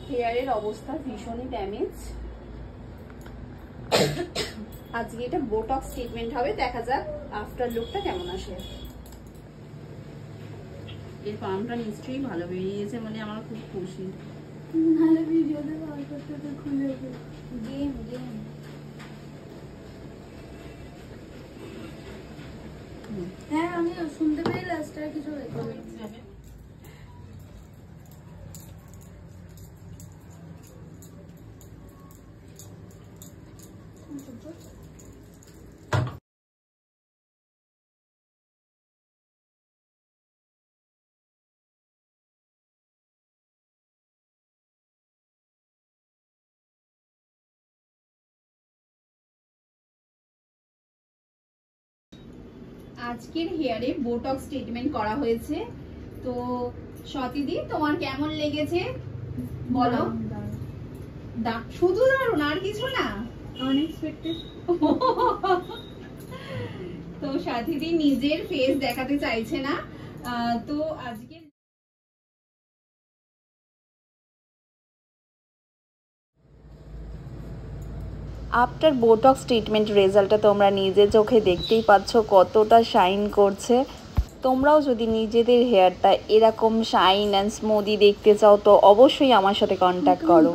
হেয়ারের অবস্থা ভীষণই ড্যামেজ। আজকে এটা বোটক্স ট্রিটমেন্ট হবে, দেখা যাক আফটার লুকটা কেমন আসে। এর পাম্পটা নিশ্চয়ই ভালো বেরিয়েছে, মানে আমার খুব খুশি। ভালো ভিডিওতে বার করতে তো খুলে গেম হ্যাঁ আমি শুনতে পেয়ে লাস্ট আর কিছু যাবে। আজকের হেয়ারে বোটক্স ট্রিটমেন্ট করা হয়েছে। তো সতীদি তোমার কেমন লেগেছে বলো? শুধু দারুন, আর কিছু না? আনএক্সপেক্টেড। তো সাথীদি নিজের ফেস দেখাতে চাইছে না। তো আজকে আফটার বোটক্স ট্রিটমেন্ট রেজাল্টটা তোমরা নিজে চোখে দেখতেই পাচ্ছ কতটা শাইন করছে। তোমরাও যদি নিজেদের হেয়ারটা এরকম শাইন অ্যান্ড স্মুদি দেখতে চাও তো অবশ্যই আমার সাথে কন্ট্যাক্ট করো।